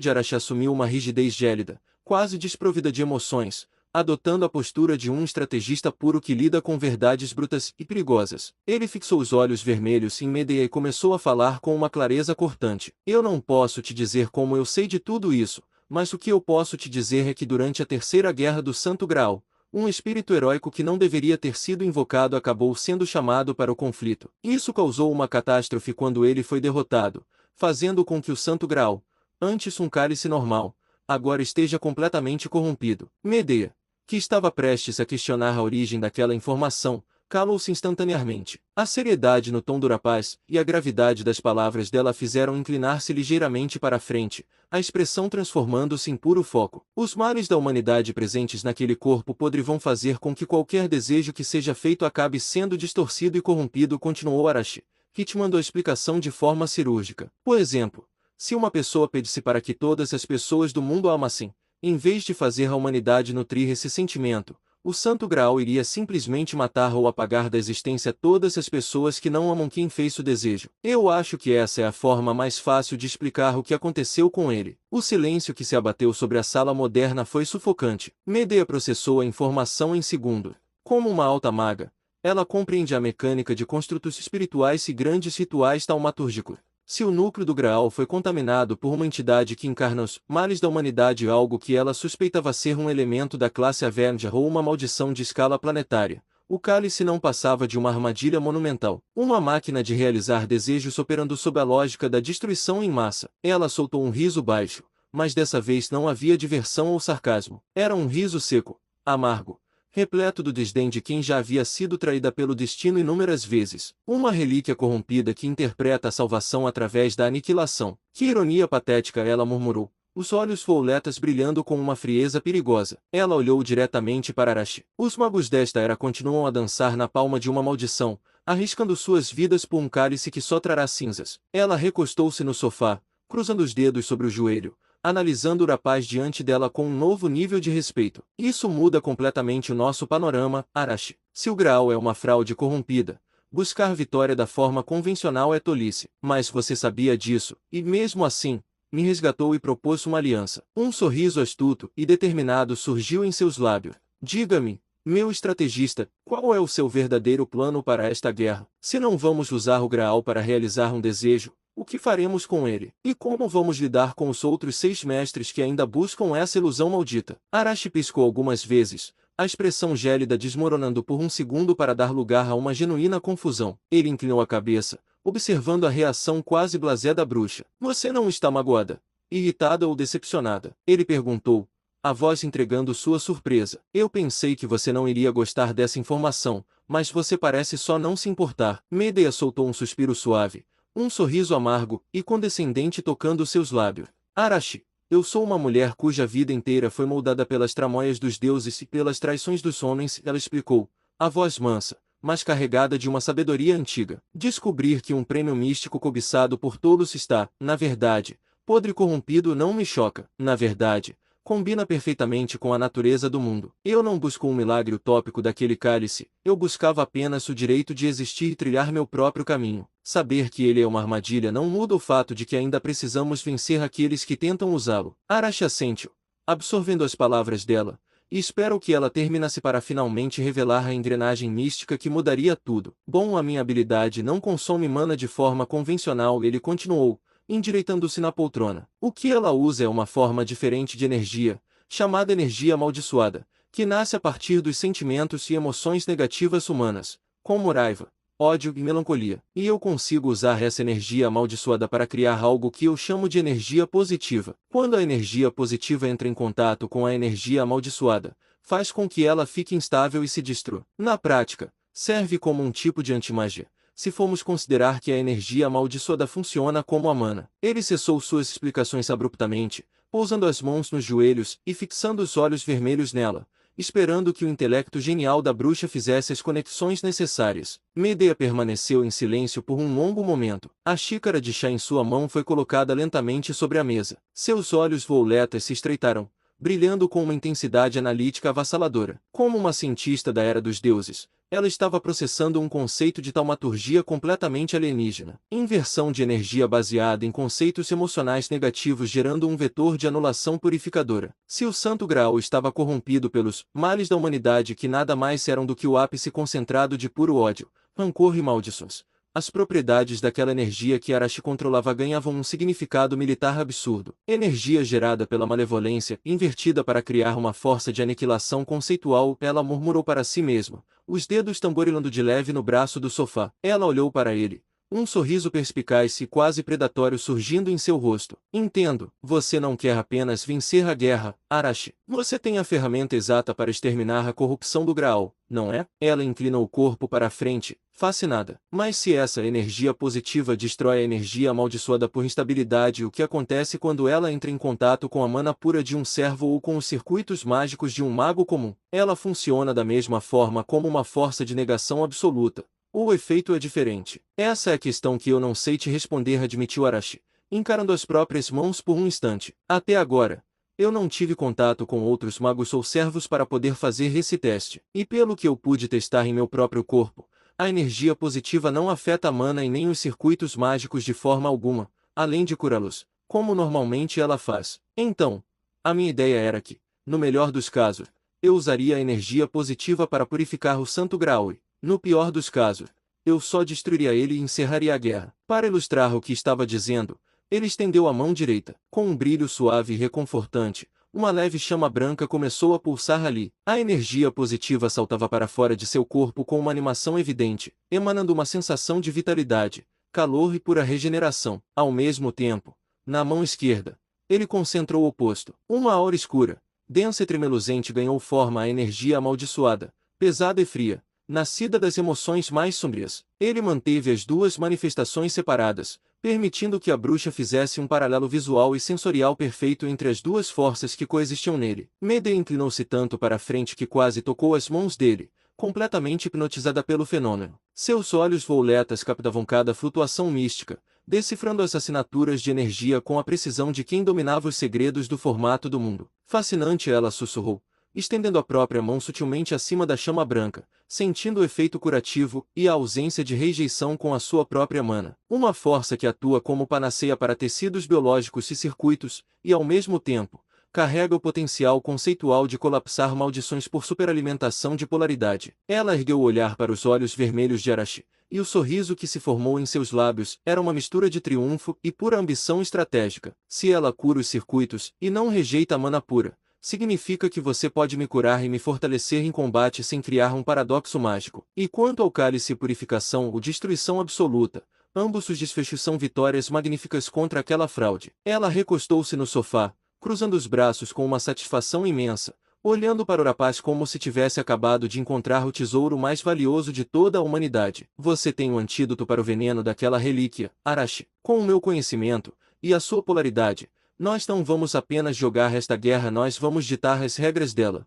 de Arashi assumiu uma rigidez gélida, quase desprovida de emoções, adotando a postura de um estrategista puro que lida com verdades brutas e perigosas. Ele fixou os olhos vermelhos em Medea e começou a falar com uma clareza cortante. Eu não posso te dizer como eu sei de tudo isso, mas o que eu posso te dizer é que durante a Terceira Guerra do Santo Graal, um espírito heróico que não deveria ter sido invocado acabou sendo chamado para o conflito. Isso causou uma catástrofe quando ele foi derrotado, fazendo com que o Santo Graal, antes um cálice normal, agora esteja completamente corrompido. Medea, que estava prestes a questionar a origem daquela informação, calou-se instantaneamente. A seriedade no tom do rapaz e a gravidade das palavras dela fizeram inclinar-se ligeiramente para a frente, a expressão transformando-se em puro foco. Os males da humanidade presentes naquele corpo podre vão fazer com que qualquer desejo que seja feito acabe sendo distorcido e corrompido, continuou Arashi, que te mandou a explicação de forma cirúrgica. Por exemplo, se uma pessoa pedisse para que todas as pessoas do mundo a amassem, em vez de fazer a humanidade nutrir esse sentimento, o Santo Graal iria simplesmente matar ou apagar da existência todas as pessoas que não amam quem fez o desejo. Eu acho que essa é a forma mais fácil de explicar o que aconteceu com ele. O silêncio que se abateu sobre a sala moderna foi sufocante. Medea processou a informação em segundos. Como uma alta maga, ela compreende a mecânica de construtos espirituais e grandes rituais taumatúrgicos. Se o núcleo do Graal foi contaminado por uma entidade que encarna os males da humanidade, algo que ela suspeitava ser um elemento da classe Avenger ou uma maldição de escala planetária, o cálice não passava de uma armadilha monumental, uma máquina de realizar desejos operando sob a lógica da destruição em massa. Ela soltou um riso baixo, mas dessa vez não havia diversão ou sarcasmo. Era um riso seco, amargo, repleto do desdém de quem já havia sido traída pelo destino inúmeras vezes. Uma relíquia corrompida que interpreta a salvação através da aniquilação. Que ironia patética, ela murmurou, os olhos violetas brilhando com uma frieza perigosa. Ela olhou diretamente para Arashi. Os magos desta era continuam a dançar na palma de uma maldição, arriscando suas vidas por um cálice que só trará cinzas. Ela recostou-se no sofá, cruzando os dedos sobre o joelho, analisando o rapaz diante dela com um novo nível de respeito. Isso muda completamente o nosso panorama, Arashi. Se o Graal é uma fraude corrompida, buscar vitória da forma convencional é tolice. Mas você sabia disso, e mesmo assim, me resgatou e propôs uma aliança. Um sorriso astuto e determinado surgiu em seus lábios. Diga-me, meu estrategista, qual é o seu verdadeiro plano para esta guerra? Se não vamos usar o Graal para realizar um desejo, o que faremos com ele? E como vamos lidar com os outros 6 mestres que ainda buscam essa ilusão maldita? Arashi piscou algumas vezes, a expressão gélida desmoronando por um segundo para dar lugar a uma genuína confusão. Ele inclinou a cabeça, observando a reação quase blasé da bruxa. Você não está magoada, irritada ou decepcionada? Ele perguntou, a voz entregando sua surpresa. Eu pensei que você não iria gostar dessa informação, mas você parece só não se importar. Medea soltou um suspiro suave, um sorriso amargo e condescendente tocando seus lábios. Arashi, eu sou uma mulher cuja vida inteira foi moldada pelas tramóias dos deuses e pelas traições dos homens, ela explicou, a voz mansa, mas carregada de uma sabedoria antiga. Descobrir que um prêmio místico cobiçado por todos está, na verdade, podre e corrompido não me choca. Na verdade, combina perfeitamente com a natureza do mundo. Eu não busco um milagre utópico daquele cálice, eu buscava apenas o direito de existir e trilhar meu próprio caminho. Saber que ele é uma armadilha não muda o fato de que ainda precisamos vencer aqueles que tentam usá-lo. Arashi assentiu, absorvendo as palavras dela, e espero que ela terminasse para finalmente revelar a engrenagem mística que mudaria tudo. Bom, a minha habilidade não consome mana de forma convencional, ele continuou, endireitando-se na poltrona. O que ela usa é uma forma diferente de energia, chamada energia amaldiçoada, que nasce a partir dos sentimentos e emoções negativas humanas, como raiva, ódio e melancolia. E eu consigo usar essa energia amaldiçoada para criar algo que eu chamo de energia positiva. Quando a energia positiva entra em contato com a energia amaldiçoada, faz com que ela fique instável e se destrua. Na prática, serve como um tipo de antimagia, se formos considerar que a energia amaldiçoada funciona como a mana. Ele cessou suas explicações abruptamente, pousando as mãos nos joelhos e fixando os olhos vermelhos nela, esperando que o intelecto genial da bruxa fizesse as conexões necessárias. Medea permaneceu em silêncio por um longo momento. A xícara de chá em sua mão foi colocada lentamente sobre a mesa. Seus olhos violetas se estreitaram, brilhando com uma intensidade analítica avassaladora. Como uma cientista da Era dos Deuses, ela estava processando um conceito de taumaturgia completamente alienígena. Inversão de energia baseada em conceitos emocionais negativos gerando um vetor de anulação purificadora. Se o Santo Graal estava corrompido pelos males da humanidade que nada mais eram do que o ápice concentrado de puro ódio, rancor e maldições, as propriedades daquela energia que Arashi controlava ganhavam um significado militar absurdo. Energia gerada pela malevolência, invertida para criar uma força de aniquilação conceitual, ela murmurou para si mesma, os dedos tamborilando de leve no braço do sofá. Ela olhou para ele, um sorriso perspicaz e quase predatório surgindo em seu rosto. Entendo, você não quer apenas vencer a guerra, Arashi. Você tem a ferramenta exata para exterminar a corrupção do Graal, não é? Ela inclina o corpo para a frente, fascinada. Mas se essa energia positiva destrói a energia amaldiçoada por instabilidade, o que acontece quando ela entra em contato com a mana pura de um servo ou com os circuitos mágicos de um mago comum? Ela funciona da mesma forma como uma força de negação absoluta. O efeito é diferente. Essa é a questão que eu não sei te responder, admitiu Arashi, encarando as próprias mãos por um instante. Até agora, eu não tive contato com outros magos ou servos para poder fazer esse teste. E pelo que eu pude testar em meu próprio corpo, a energia positiva não afeta a mana e nem os circuitos mágicos de forma alguma, além de curá-los, como normalmente ela faz. Então, a minha ideia era que, no melhor dos casos, eu usaria a energia positiva para purificar o Santo Graal e, no pior dos casos, eu só destruiria ele e encerraria a guerra. Para ilustrar o que estava dizendo, ele estendeu a mão direita. Com um brilho suave e reconfortante, uma leve chama branca começou a pulsar ali. A energia positiva saltava para fora de seu corpo com uma animação evidente, emanando uma sensação de vitalidade, calor e pura regeneração. Ao mesmo tempo, na mão esquerda, ele concentrou o oposto. Uma aura escura, densa e tremeluzente ganhou forma a energia amaldiçoada, pesada e fria, nascida das emoções mais sombrias. Ele manteve as duas manifestações separadas, permitindo que a bruxa fizesse um paralelo visual e sensorial perfeito entre as duas forças que coexistiam nele. Medea inclinou-se tanto para a frente que quase tocou as mãos dele, completamente hipnotizada pelo fenômeno. Seus olhos violetas captavam cada flutuação mística, decifrando as assinaturas de energia com a precisão de quem dominava os segredos do formato do mundo. Fascinante, ela sussurrou, estendendo a própria mão sutilmente acima da chama branca, sentindo o efeito curativo e a ausência de rejeição com a sua própria mana. Uma força que atua como panaceia para tecidos biológicos e circuitos, e ao mesmo tempo, carrega o potencial conceitual de colapsar maldições por superalimentação de polaridade. Ela ergueu o olhar para os olhos vermelhos de Arashi, e o sorriso que se formou em seus lábios era uma mistura de triunfo e pura ambição estratégica. Se ela cura os circuitos e não rejeita a mana pura, significa que você pode me curar e me fortalecer em combate sem criar um paradoxo mágico. E quanto ao cálice purificação ou destruição absoluta, ambos os desfechos são vitórias magníficas contra aquela fraude. Ela recostou-se no sofá, cruzando os braços com uma satisfação imensa, olhando para o rapaz como se tivesse acabado de encontrar o tesouro mais valioso de toda a humanidade. Você tem um antídoto para o veneno daquela relíquia, Arashi. Com o meu conhecimento, e a sua polaridade, nós não vamos apenas jogar esta guerra, nós vamos ditar as regras dela.